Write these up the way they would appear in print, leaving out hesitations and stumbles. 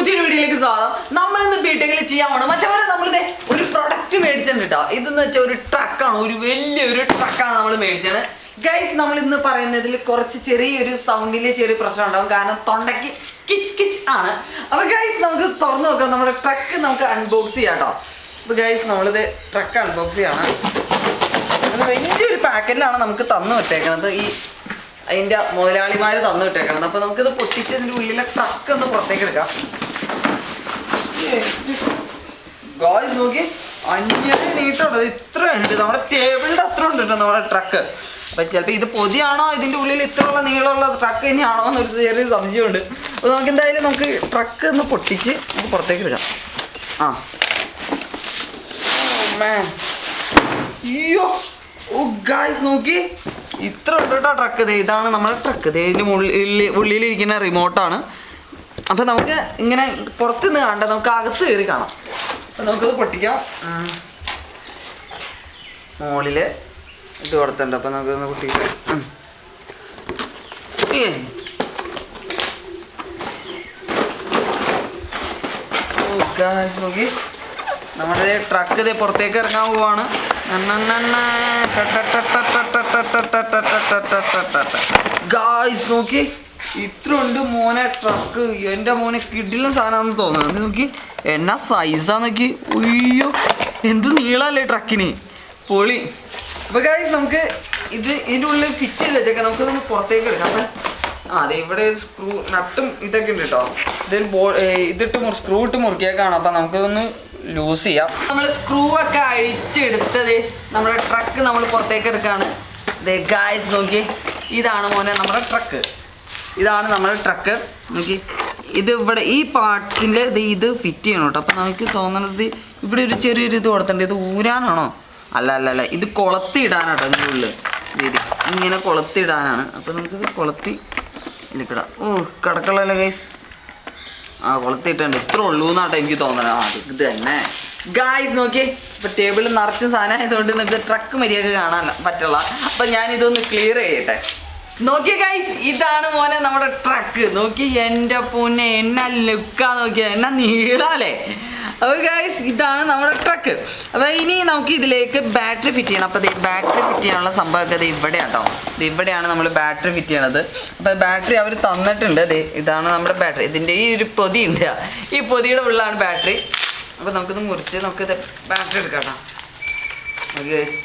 പുതിയൊരു വീഡിയോയിലേക്ക് സ്വാഗതം. നമ്മളിന്ന് ബിടെക്കിൽ ചെയ്യാൻ മച്ചവരെ നമ്മളിത് ഒരു പ്രൊഡക്റ്റ് മേടിച്ചിട്ടുണ്ട് കേട്ടോ. ഇതെന്ന് വെച്ചാൽ ഒരു ട്രക്കാണ്, ഒരു വലിയൊരു ട്രക്കാണ് നമ്മൾ മേടിച്ചത് ഗൈസ്. നമ്മൾ ഇന്ന് പറയുന്നതിൽ കുറച്ച് ചെറിയൊരു സൗണ്ടിലെ ചെറിയ പ്രശ്നം ഉണ്ടാവും, കാരണം തൊണ്ടയ്ക്ക് കിച്ച് കിച്ച് ആണ്. അപ്പൊ ഗൈസ് നമുക്ക് തുറന്നു നോക്കാം, നമ്മുടെ ട്രക്ക് നമുക്ക് അൺബോക്സ് ചെയ്യാം കേട്ടോ. അപ്പൊ ഗൈസ് നമ്മളിത് ട്രക്ക് അൺബോക്സ് ചെയ്യണം. ഇത് വലിയൊരു പാക്കറ്റിലാണ് നമുക്ക് തന്നു വിട്ടേക്കുന്നത്, ഈ അതിൻ്റെ മുതലാളിമാർ തന്നു വിട്ടേക്കണം. അപ്പോൾ നമുക്കിത് പൊട്ടിച്ചതിൻ്റെ ഉള്ളിലെ ട്രക്ക് ഒന്ന് പുറത്തേക്ക് എടുക്കാം. ഗോയ്സ് നോക്കി 5 നീട്ടമുണ്ട്, ഇത്ര ഉണ്ട്, നമ്മുടെ ടേബിളിൻ്റെ അത്ര ഉണ്ട് കേട്ടോ നമ്മുടെ ട്രക്ക്. അപ്പം ചിലപ്പോൾ ഇത് പൊതിയാണോ, ഇതിൻ്റെ ഉള്ളിൽ ഇത്രയുള്ള നീളമുള്ള ട്രക്ക് തന്നെയാണോ എന്നൊരു ചെറിയ സംശയമുണ്ട്. അപ്പോൾ നമുക്ക് എന്തായാലും നമുക്ക് ട്രക്ക് ഒന്ന് പൊട്ടിച്ച് നമുക്ക് പുറത്തേക്ക് എടുക്കാം. അയ്യോ ഓ ഗായ്സ് നോക്കി, ഇത്ര ഉണ്ട് കേട്ടോ ട്രക്ക്. ഇതാണ് നമ്മുടെ ട്രക്ക്. ഇതിൻ്റെ ഉള്ളിലിരിക്കുന്ന റിമോട്ടാണ്. അപ്പം നമുക്ക് ഇങ്ങനെ പുറത്തുനിന്ന് കാണണ്ട, നമുക്ക് അകത്ത് കയറി കാണാം. അപ്പം നമുക്കത് പൊട്ടിക്കാം. മുകളിൽ ഇത് കൊടുത്തുണ്ട്, അപ്പം നമുക്കൊന്ന് പൊട്ടിക്കാം. ഓ ഗായ്സ് നോക്കി, നമ്മുടെ ട്രക്ക് ഇത് പുറത്തേക്ക് ഇറങ്ങാൻ പോവാണ്. ഗായ്സ് നോക്കി, ഇത്ര ഉണ്ട് മോനെ ട്രക്ക്. എൻ്റെ മോനെ കിടിലൻ സാധനമാണെന്ന് തോന്നുന്നത്. നോക്കി എന്നാ സൈസാ നോക്കി, ഉയ്യോ എന്ത് നീളല്ലേ ട്രക്കിന്, പൊളി. അപ്പോൾ ഗായ്സ് നമുക്ക് ഇതിൻ്റെ ഉള്ളിൽ ഫിറ്റ് ചെയ്ത് വെച്ചേക്കാം, നമുക്കിതൊന്ന് പുറത്തേക്ക് എടുക്കാം. അപ്പം അതെ, ഇവിടെ സ്ക്രൂ നട്ടും ഇതൊക്കെ ഉണ്ട് കേട്ടോ. ഇതിട്ട് സ്ക്രൂ ഇട്ട് മുറുക്കിയേക്കാണ്. അപ്പം നമുക്കിതൊന്ന് ലൂസ് ചെയ്യാം. നമ്മൾ സ്ക്രൂ ഒക്കെ അഴിച്ചെടുത്തത് നമ്മുടെ ട്രക്ക് നമ്മൾ പുറത്തേക്ക് എടുക്കുകയാണ്. ഗായ്സ് നോക്കി, ഇതാണ് മോനെ നമ്മുടെ ട്രക്ക്. ഇതാണ് നമ്മുടെ ട്രക്ക് നോക്കി. ഇത് ഇവിടെ ഈ പാർട്സിൻ്റെ ഇത് ഫിറ്റ് ചെയ്യണം കേട്ടോ. അപ്പം നമുക്ക് തോന്നുന്നത് ഇവിടെ ഒരു ചെറിയൊരു ഇത് കൊടുത്തിട്ടുണ്ട്. ഇത് ഊരാനാണോ? അല്ല, ഇത് കൊളത്തി ഇടാനാട്ടോ. ഇതിൻ്റെ ഉള്ളിൽ ഇത് ഇങ്ങനെ കൊളത്തി ഇടാനാണ്. അപ്പം നമുക്കിത് കൊളത്തി ഇരിക്കടാം. ഓ കിടക്കളല്ലേ ഗൈസ്, കൊളത്തിയിട്ടുണ്ട്. ഇത്ര ഉള്ളൂ എന്നാട്ടോ എനിക്ക് തോന്നണം. ഇത് തന്നെ ഗായ്സ് നോക്കി. ഇപ്പം ടേബിളിൽ നിറച്ചും സാധനം ആയതുകൊണ്ട് നിങ്ങൾക്ക് ട്രക്ക് മര്യാദ കാണാൻ പറ്റുള്ള. അപ്പം ഞാനിതൊന്ന് ക്ലിയർ ചെയ്യട്ടെ. നോക്കിയ ഗൈസ്, ഇതാണ് മോനെ നമ്മുടെ ട്രക്ക്. നോക്കി എൻ്റെ പൊന്നെ, എന്നാ ലുക്കാ നോക്കിയാ, എന്നാ നീളാലേ. അപ്പോൾ ഗൈസ് ഇതാണ് നമ്മുടെ ട്രക്ക്. അപ്പോൾ ഇനി നമുക്ക് ഇതിലേക്ക് ബാറ്ററി ഫിറ്റ് ചെയ്യണം. അപ്പോൾ ബാറ്ററി ഫിറ്റ് ചെയ്യാനുള്ള സംഭവമൊക്കെ ഇത് ഇവിടെയാണ് കേട്ടോ. ഇത് ഇവിടെയാണ് നമ്മൾ ബാറ്ററി ഫിറ്റ് ചെയ്യണത്. അപ്പോൾ ബാറ്ററി അവർ തന്നിട്ടുണ്ട്. ഇതാണ് നമ്മുടെ ബാറ്ററി. ഇതിൻ്റെ ഈ ഒരു പൊതി ഉണ്ട്, ഈ പൊതിയുടെ ഉള്ളിലാണ് ബാറ്ററി. അപ്പോൾ നമുക്കിത് മുറിച്ച് നമുക്കിത് ബാറ്ററി എടുക്കാം കേട്ടോ. ഓക്കെ ഗൈസ്,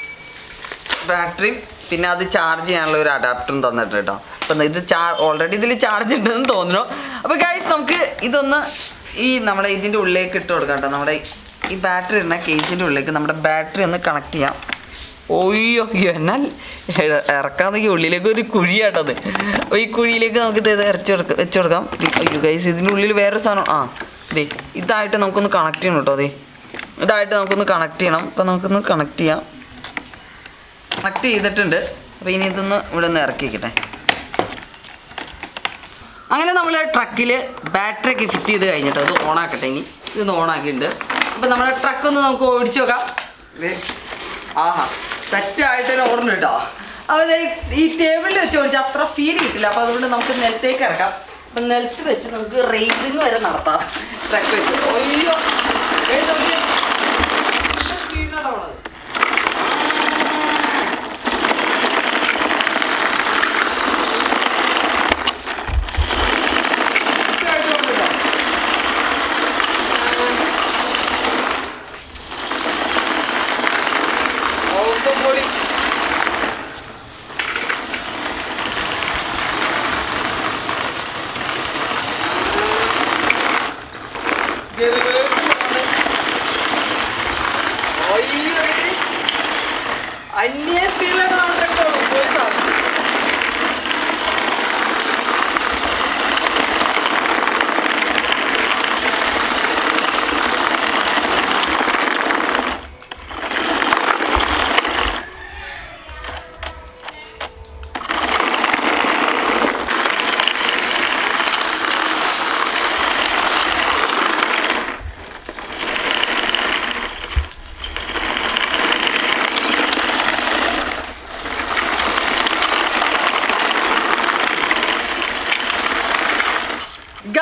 ബാറ്ററിയും പിന്നെ അത് ചാർജ് ചെയ്യാനുള്ള ഒരു അഡാപ്റ്ററും തന്നിട്ടുണ്ട് കേട്ടോ. അപ്പം ഇത് ഓൾറെഡി ഇതിൽ ചാർജ് ഉണ്ടെന്ന് തോന്നുന്നു. അപ്പോൾ ഗൈസ് നമുക്ക് ഇതൊന്ന് നമ്മുടെ ഇതിൻ്റെ ഉള്ളിലേക്ക് ഇട്ട് കൊടുക്കാം കേട്ടോ. നമ്മുടെ ഈ ബാറ്ററി ഇടുന്ന കേസിൻ്റെ ഉള്ളിലേക്ക് നമ്മുടെ ബാറ്ററി ഒന്ന് കണക്ട് ചെയ്യാം. ഓയ്യോ എന്നാൽ ഇറക്കാന്നൊക്കെ ഉള്ളിലേക്ക് ഒരു കുഴിയാട്ടത്. അപ്പോൾ ഈ കുഴിയിലേക്ക് നമുക്ക് ഇത് വെച്ച് കൊടുക്കാം. അയ്യോ ഗൈസ്, ഇതിൻ്റെ ഉള്ളിൽ വേറൊരു സാധനം ഇതായിട്ട് നമുക്കൊന്ന് കണക്ട് ചെയ്യണം കേട്ടോ. ഇതായിട്ട് നമുക്കൊന്ന് കണക്ട് ചെയ്യണം. അപ്പോൾ നമുക്കൊന്ന് കണക്ട് ചെയ്യാം. കണക്ട് ചെയ്തിട്ടുണ്ട്. അപ്പോൾ ഇനി ഇതൊന്ന് ഇവിടെ നിന്ന് ഇറക്കി വയ്ക്കട്ടെ. അങ്ങനെ നമ്മൾ ട്രക്കിൽ ബാറ്ററി ഒക്കെ ഫിറ്റ് ചെയ്ത് കഴിഞ്ഞിട്ട് അത് ഓണാക്കട്ടെ. ഇനി ഇതൊന്ന് ഓണാക്കിയിട്ടുണ്ട്. അപ്പോൾ നമ്മുടെ ട്രക്കൊന്ന് നമുക്ക് ഓടിച്ചു നോക്കാം. സെറ്റായിട്ട് തന്നെ ഓടുന്നു കേട്ടോ. അപ്പോൾ ഈ ടേബിളിൽ വെച്ച് ഓടിച്ചാൽ അത്ര ഫീൽ കിട്ടില്ല. അപ്പോൾ അതുകൊണ്ട് നമുക്ക് നിലത്തേക്ക് ഇറക്കാം. അപ്പം നിലത്ത് വെച്ച് നമുക്ക് റേസിങ് വരെ നടത്താം ട്രക്ക് വെച്ച്. അയ്യോ സ്പീഡിലാണ് ഓടുന്നത്.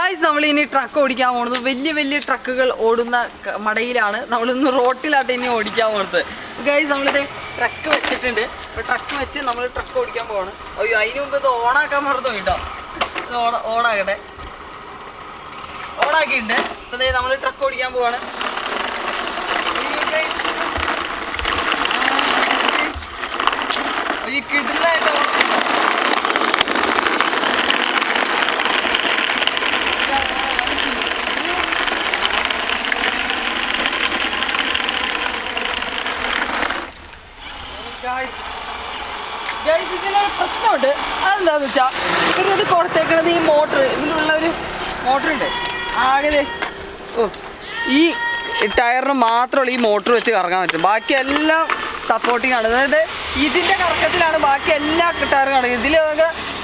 ഗായ്സ് നമ്മൾ ഇനി ട്രക്ക് ഓടിക്കാൻ പോകുന്നത് വലിയ വലിയ ട്രക്കുകൾ ഓടുന്ന മടയിലാണ്. നമ്മളിന്ന് റോട്ടിലാട്ട് ഇനി ഓടിക്കാൻ പോകുന്നത്. ഗായ്സ് നമ്മളിത് ട്രക്ക് വെച്ചിട്ടുണ്ട്. ഇപ്പോൾ ട്രക്ക് വെച്ച് നമ്മൾ ട്രക്ക് ഓടിക്കാൻ പോവാണ്. അയ്യോ അതിന് മുമ്പ് ഇത് ഓണാക്കാൻ മറന്നു കേട്ടോ. ഇത് ഓണാക്കട്ടെ. ഓണാക്കിയിട്ടുണ്ട്. അപ്പോൾ ഇതേ നമ്മൾ ട്രക്ക് ഓടിക്കാൻ പോവാണ്. ഈ കിടിലായിട്ട് ഇതിലൊരു പ്രശ്നമുണ്ട്. അതെന്താന്ന് വെച്ചാൽ ഇത് കൊടുത്തേക്കണത് ഈ മോട്ടർ, ഇതിലുള്ള ഒരു മോട്ടറുണ്ട് ആകെ. ഈ ടയറിന് മാത്രമുള്ള ഈ മോട്ടർ വെച്ച് കറങ്ങാൻ പറ്റും. ബാക്കി എല്ലാം സപ്പോർട്ടിങ് ആണ്. അതായത് ഇതിൻ്റെ കറക്കത്തിലാണ് ബാക്കി എല്ലാ ടയറും കറങ്ങുന്നത്. ഇതിൽ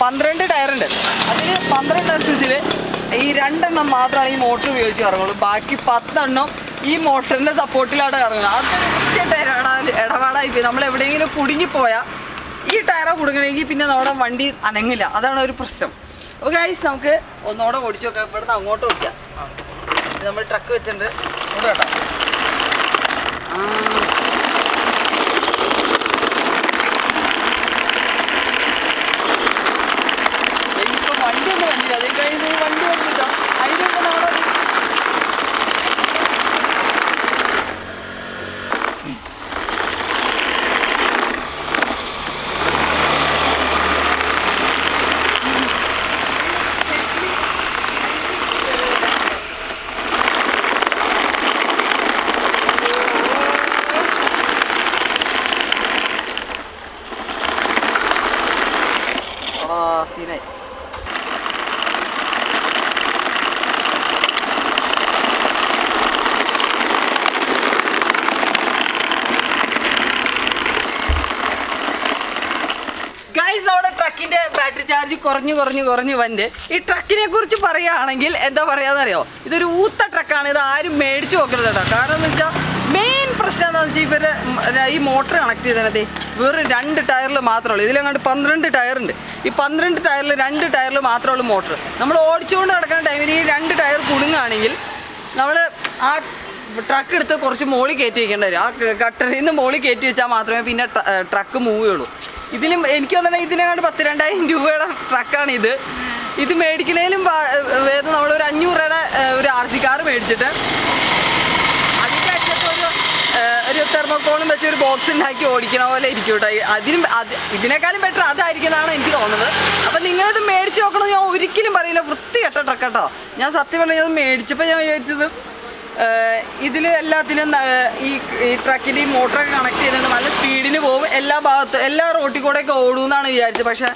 12 ടയറുണ്ട്. അതിൽ 12 ഇതിൽ ഈ 2 എണ്ണം മാത്രമാണ് ഈ മോട്ടർ ഉപയോഗിച്ച് കറങ്ങുള്ളൂ. ബാക്കി 10 എണ്ണം ഈ മോട്ടറിൻ്റെ സപ്പോർട്ടിലാണ് കറങ്ങുന്നത്. അതൊരു ഇടപാടായിപ്പോയി. നമ്മൾ എവിടെയെങ്കിലും കുടുങ്ങിപ്പോയാൽ ഈ ടയറ് കുടുങ്ങണമെങ്കിൽ പിന്നെ നമ്മുടെ വണ്ടി അനങ്ങില്ല. അതാണ് ഒരു പ്രശ്നം. അപ്പോൾ ഗൈസ് നമുക്ക് ഒന്നോടെ ഓടിച്ചു നോക്കാം. ഇവിടുന്ന് അങ്ങോട്ട് ഓടിക്കാം. നമ്മൾ ട്രക്ക് വെച്ചിട്ടുണ്ട്. അങ്ങോട്ട് കേട്ടോ. എനിക്കിപ്പോൾ വണ്ടി ഒന്നും വന്നില്ല. അതേ ഗൈസ് വണ്ടി വന്നിട്ടോ. അതിനുണ്ട് നമ്മുടെ സീനായി. ഗൈസ് നമ്മുടെ ട്രക്കിന്റെ ബാറ്ററി ചാർജ് കുറഞ്ഞു വന്ന്. ഈ ട്രക്കിനെ കുറിച്ച് പറയുകയാണെങ്കിൽ എന്താ പറയാന്നറിയോ, ഇതൊരു ഊത്ത ട്രക്കാണ്. ഇത് ആരും മേടിച്ചു നോക്കരുത് കേട്ടോ. കാരണം എന്ന് വെച്ചാൽ മെയിൻ പ്രശ്നം എന്താണെന്ന് വെച്ചാൽ ഇവർ ഈ മോട്ടർ കണക്ട് ചെയ്തത് വെറും 2 ടയറിൽ മാത്രമേ ഉള്ളൂ. ഇതിലെങ്ങാണ്ട് 12 ടയറുണ്ട്. ഈ 12 ടയറിൽ 2 ടയറിൽ മാത്രമേ മോട്ടർ. നമ്മൾ ഓടിച്ചുകൊണ്ട് നടക്കുന്ന ടൈമിൽ ഈ 2 ടയർ കുടുങ്ങുകയാണെങ്കിൽ നമ്മൾ ആ ട്രക്ക് എടുത്ത് കുറച്ച് മോളിൽ കയറ്റി വയ്ക്കേണ്ടി വരും. ആ ഗട്ടറിൽ നിന്ന് മോളിൽ കയറ്റി വെച്ചാൽ മാത്രമേ പിന്നെ ട്രക്ക് മൂവ് ചെയ്യുള്ളൂ. ഇതിലും എനിക്ക് തോന്നുന്നത് ഇതിനെങ്ങാണ്ട് 10,000-2,000 രൂപയുടെ ട്രക്കാണ് ഇത്. ഇത് മേടിക്കുന്നതിലും വേദം നമ്മളൊരു 500 രൂപയുടെ ഒരു RC കാർ മേടിച്ചിട്ട് അതിൻ്റെ അറ്റത്ത് ഒരു തെർമോക്കോളും വെച്ച് ഒരു ബോക്സ് ഉണ്ടാക്കി ഓടിക്കണ പോലെ ഇരിക്കും കേട്ടോ. ഇതിനേക്കാളും ബെറ്റർ അതായിരിക്കുന്നതാണ് എനിക്ക് തോന്നുന്നത്. അപ്പം നിങ്ങളിത് മേടിച്ച് നോക്കണമെന്ന് ഞാൻ ഒരിക്കലും പറയില്ല. വൃത്തികെട്ട ട്രക്ക് കേട്ടോ. ഞാൻ സത്യം പറഞ്ഞാൽ ഇത് മേടിച്ചപ്പോൾ ഞാൻ വിചാരിച്ചത് ഇതിൽ എല്ലാത്തിനും ഈ ട്രക്കിൻ്റെ ഈ മോട്ടറൊക്കെ കണക്ട് ചെയ്തിട്ട് നല്ല സ്പീഡിന് പോകും. എല്ലാ റോട്ടിൽ കൂടെയൊക്കെ ഓടുമെന്നാണ് വിചാരിച്ചത്. പക്ഷേ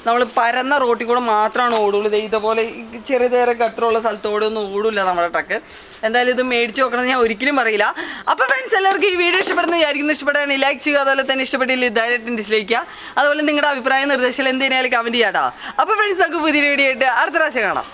നമ്മൾ പരന്ന റോട്ടിൽ കൂടെ മാത്രമാണ് ഓടുള്ളൂ. ഇതേപോലെ ചെറിയ നേരെ ഗട്ടറുള്ള സ്ഥലത്തോടെ ഒന്നും ഓടില്ല നമ്മുടെ ട്രക്ക്. എന്തായാലും ഇത് മേടിച്ച് നോക്കണമെന്ന് ഞാൻ ഒരിക്കലും പറയില്ല. അപ്പോൾ ഫ്രണ്ട്സ് എല്ലാവർക്കും ഈ വീഡിയോ ഇഷ്ടപ്പെടുന്ന വിചാരിക്കുന്നു. ഇഷ്ടപ്പെടാൻ ലൈക്ക് ചെയ്യുക. അതുപോലെ തന്നെ ഇഷ്ടപ്പെട്ടില്ല ധൈര്യമായിട്ട് ഡിസ്ലൈക്ക് ചെയ്യുക. അതുപോലെ നിങ്ങളുടെ അഭിപ്രായ നിർദ്ദേശങ്ങൾ എന്തിനായാലും കമൻറ്റ് ചെയ്യാം കേട്ടോ. അപ്പോൾ ഫ്രണ്ട്സ് നമുക്ക് പുതിയ വീഡിയോ ആയിട്ട് അടുത്ത പ്രാവശ്യം കാണാം.